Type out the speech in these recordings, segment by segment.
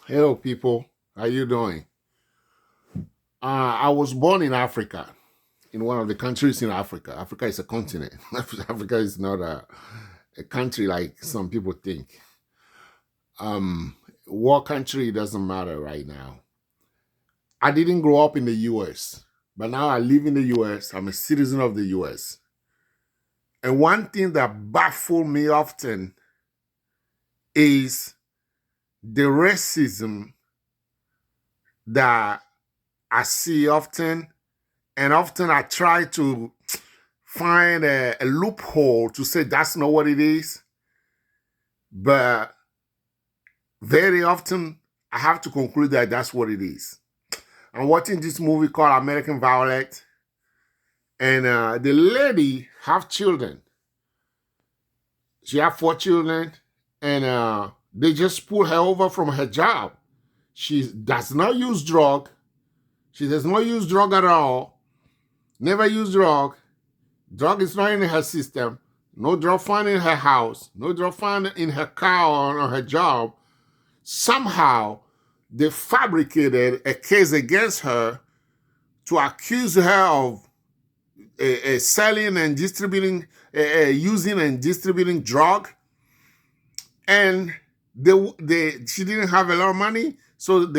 Hello, people. How you doing? I was born in Africa, in one of the countries in Africa. Africa is a continent. Africa is not a country like some people think. What country doesn't matter right now. I didn't grow up in the U.S., but now I live in the U.S. I'm a citizen of the U.S. And one thing that baffles me often is the racism that I see often, and often I try to find a loophole to say that's not what it is. But very often I have to conclude that that's what it is. I'm watching this movie called American Violet, and the lady have children. She have 4 children, and they just pull her over from her job. She does not use drug. She does not use drug at all. Never use drug. Drug is not in her system. No drug found in her house. No drug found in her car or on her job. Somehow, they fabricated a case against her to accuse her of selling and distributing, using and distributing drug. And she didn't have a lot of money, so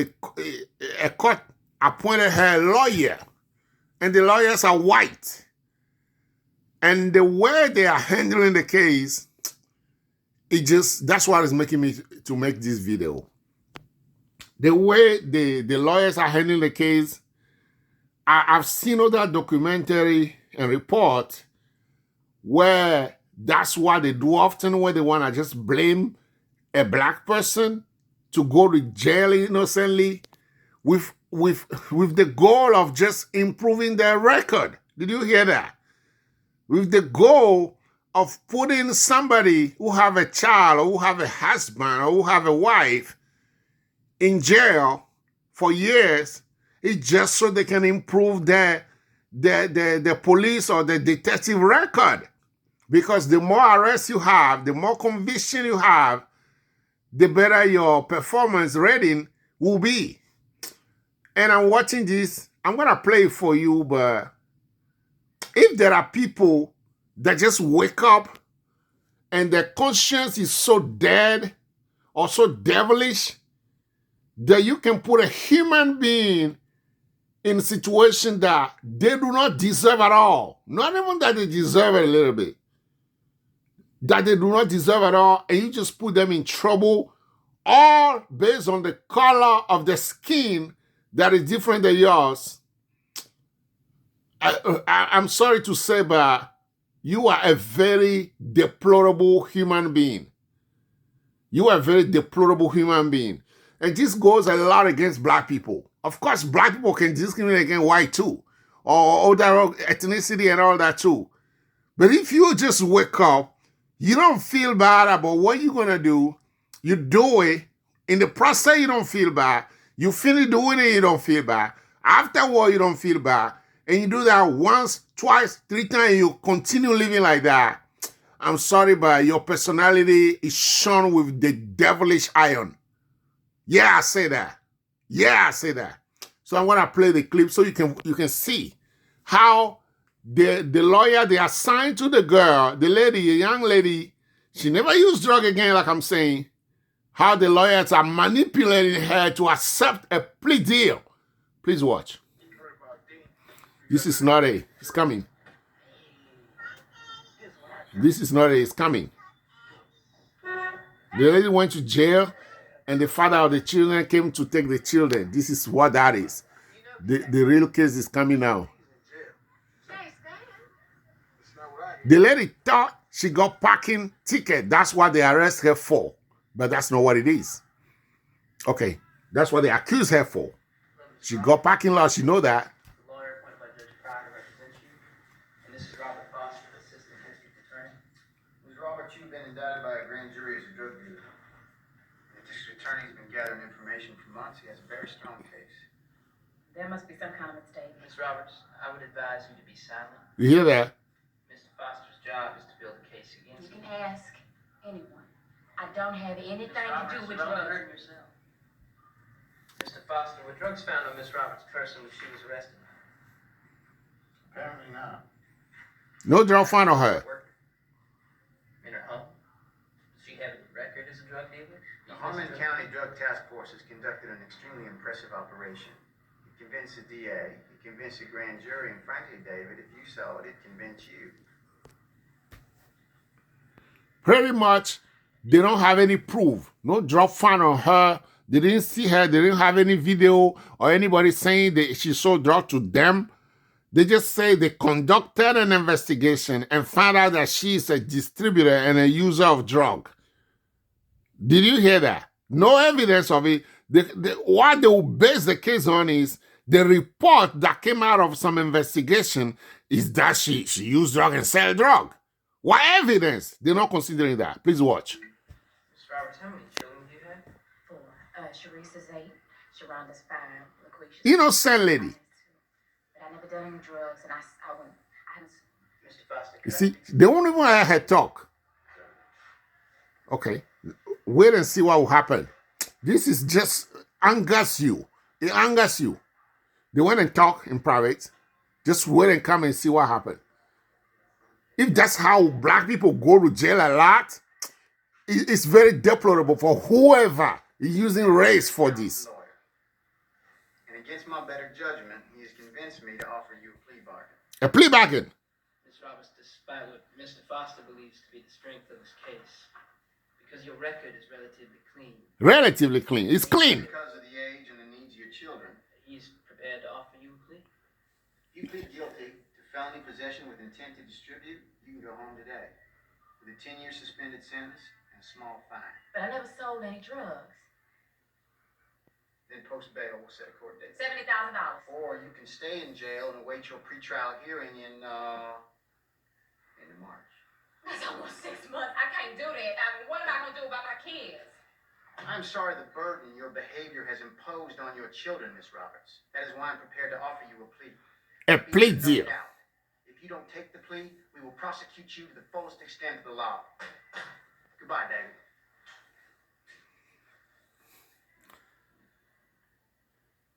a court appointed her a lawyer. And the lawyers are white. And the way they are handling the case, that's what is making me to make this video. The way the lawyers are handling the case, I've seen other documentary and report where that's what they do often, where they want to just blame a black person to go to jail innocently with the goal of just improving their record. Did you hear that? With the goal of putting somebody who have a child or who have a husband or who have a wife in jail for years, it's just so they can improve the police or the detective record. Because the more arrests you have, the more conviction you have, the better your performance rating will be. And I'm watching this. I'm going to play it for you, but if there are people that just wake up and their conscience is so dead or so devilish that you can put a human being in a situation that they do not deserve at all, not even that they deserve it a little bit, that they do not deserve at all, and you just put them in trouble, all based on the color of the skin that is different than yours. I'm sorry to say, but you are a very deplorable human being. You are a very deplorable human being. And this goes a lot against black people. Of course, black people can discriminate against white too, or other ethnicity and all that too. But if you just wake up, you don't feel bad about what you're going to do, you do it. In the process, you don't feel bad. You finish doing it, you don't feel bad. Afterward, you don't feel bad. And you do that once, twice, 3 times, and you continue living like that. I'm sorry, but your personality is shone with the devilish iron. Yeah, I say that. Yeah, I say that. So I'm gonna play the clip so you can see how the lawyer they assigned to the girl, the young lady, she never used drug again, like I'm saying. How the lawyers are manipulating her to accept a plea deal. Please watch. This is not a. It's coming. This is not a. It's coming. The lady went to jail, and the father of the children came to take the children. This is what that is. The real case is coming now. The lady thought she got parking ticket. That's what they arrest her for. But that's not what it is. Okay, that's what they accuse her for. She got parking lot. She know that. Lawyer appointed by Judge Pryor represents you. And this is Robert Foster, Assistant District Attorney. Ms. Robert, you've been indicted by a grand jury as a drug dealer. The district attorney's been gathering information for months. He has a very strong case. There must be some kind of mistake. Ms. Roberts, I would advise you to be silent. You hear that? Mr. Foster's job is to build a case against you. You can ask anyone. I don't have anything to do with you. you. Hurting yourself. Foster, were drugs found on Miss Roberts' person when she was arrested? Apparently not. No drug found on her. Work? In her home? Does she have any record as a drug dealer? The Harmon County Drug Task Force has conducted an extremely impressive operation. It convinced the DA, it convinced the grand jury, and frankly, David, if you saw it, it'd convince you. Pretty much, they don't have any proof. No drug found on her. They didn't see her. They didn't have any video or anybody saying that she sold drugs to them. They just say they conducted an investigation and found out that she is a distributor and a user of drug. Did you hear that? No evidence of it. What they will base the case on is the report that came out of some investigation is that she used drug and sell drug. What evidence? They're not considering that. Please watch. Miss Roberts, how many children do you have? 4. Sharice is 8. Sharonda's 5. LaQuisha's Innocent lady. 2. But I never done any drugs, and I hadn't. Mr. Foster, You see, they won't even let her talk. Okay. Wait and see what will happen. This is just angers you. It angers you. They went and talk in private. Just wait and come and see what happened. If that's how black people go to jail a lot, it's very deplorable for whoever is using race for this. Lawyer. And against my better judgment, he has convinced me to offer you a plea bargain. A plea bargain. Miss Roberts, despite what Mr. Foster believes to be the strength of his case, because your record is relatively clean, Relatively clean. It's clean. Because of the age and the needs of your children, he's prepared to offer you a plea. if you plead guilty to felony possession with intent to distribute, you can go home today with a 10-year suspended sentence and a small fine. But I never sold any drugs. Then post bail will set a court date. $70,000. Or you can stay in jail and await your pretrial hearing in March. That's almost 6 months. I can't do that. I mean, what am I gonna do about my kids? I'm sorry the burden your behavior has imposed on your children, Miss Roberts. That is why I'm prepared to offer you a plea. A plea No deal. doubt. If you don't take the plea, we will prosecute you to the fullest extent of the law. Goodbye, David.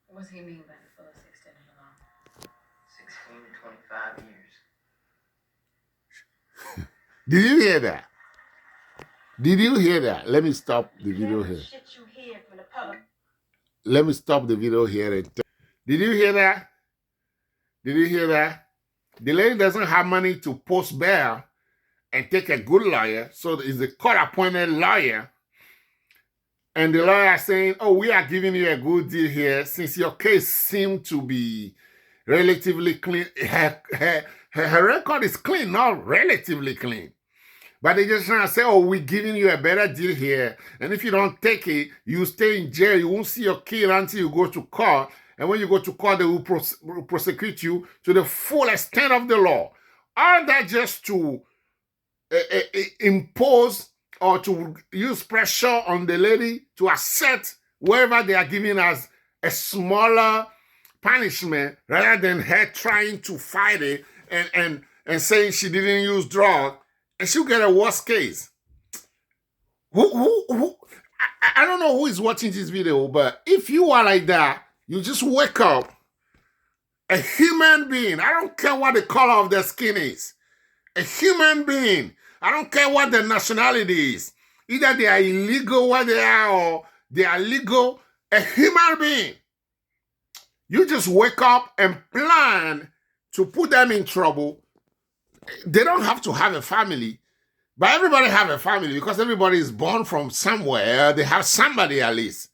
What does he mean by the fullest extent of the law? 16 to 25 years. Did you hear that? Did you hear that? Let me stop the video here. Shit you hear from the public. Let me stop the video here. Did you hear that? Did you hear that? The lady doesn't have money to post bail and take a good lawyer, so it's a court-appointed lawyer. And the lawyer is saying, oh, we are giving you a good deal here since your case seemed to be relatively clean. Her record is clean, not relatively clean. But they just trying to say, oh, we're giving you a better deal here. And if you don't take it, you stay in jail. You won't see your kid until you go to court. And when you go to court, they will prosecute you to the full extent of the law. All that just to impose or to use pressure on the lady to accept whatever they are giving as a smaller punishment rather than her trying to fight it and saying she didn't use drugs. And she'll get a worse case. I don't know who is watching this video, but if you are like that, you just wake up a human being. I don't care what the color of their skin is. A human being. I don't care what their nationality is. Either they are illegal where they are or they are legal. A human being. You just wake up and plan to put them in trouble. They don't have to have a family, but everybody have a family because everybody is born from somewhere. They have somebody at least.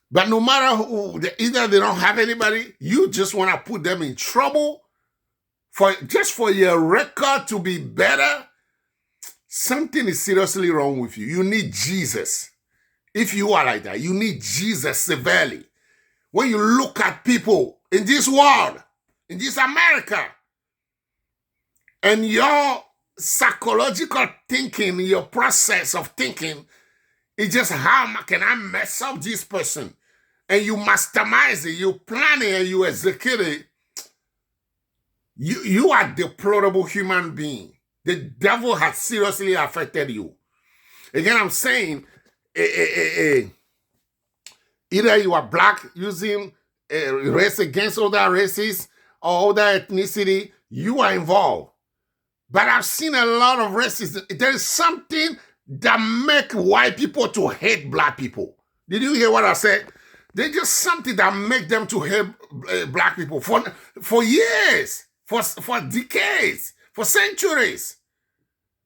But no matter who, either they don't have anybody, you just want to put them in trouble just for your record to be better. Something is seriously wrong with you. You need Jesus. If you are like that, you need Jesus severely. When you look at people in this world, in this America, and your psychological thinking, your process of thinking, is just how can I mess up this person? And you mastermize it, you plan it, and you execute it. You are a deplorable human being. The devil has seriously affected you. Again, I'm saying, Either you are black using race against other races or other ethnicity, you are involved. But I've seen a lot of races. There is something that make white people to hate black people. Did you hear what I said? There's just something that make them to hate black people for years, for decades, for centuries.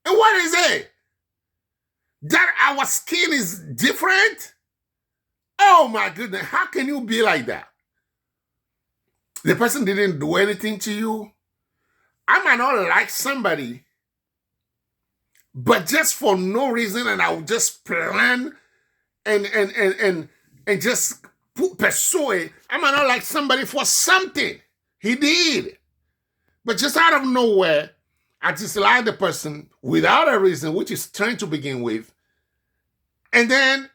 And what is it? That our skin is different? Oh my goodness, how can you be like that? The person didn't do anything to you. I might not like somebody, but just for no reason, and I will just plan and just pursue it. I might not like somebody for something he did. But just out of nowhere, I dislike the person without a reason, which is strange to begin with. And then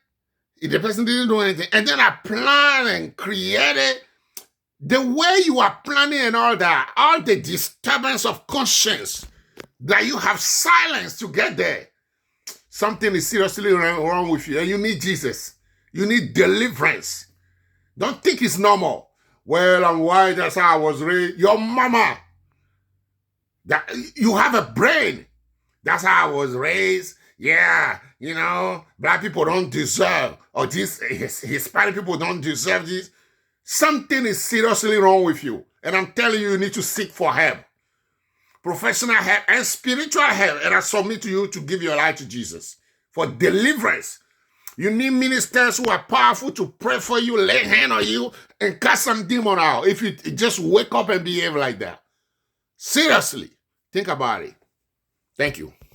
the person didn't do anything. And then I plan and create it. The way you are planning and all that, all the disturbance of conscience that you have silenced to get there, something is seriously wrong with you. And you need Jesus. You need deliverance. Don't think it's normal. Well, I'm white, that's how I was raised. Your mama. That you have a brain. That's how I was raised. Yeah, you know, black people don't deserve, or this Hispanic people don't deserve this. Something is seriously wrong with you. And I'm telling you, you need to seek for help. Professional help and spiritual help. And I submit to you to give your life to Jesus for deliverance. You need ministers who are powerful to pray for you, lay hand on you, and cast some demon out. If you just wake up and behave like that. Seriously, think about it. Thank you.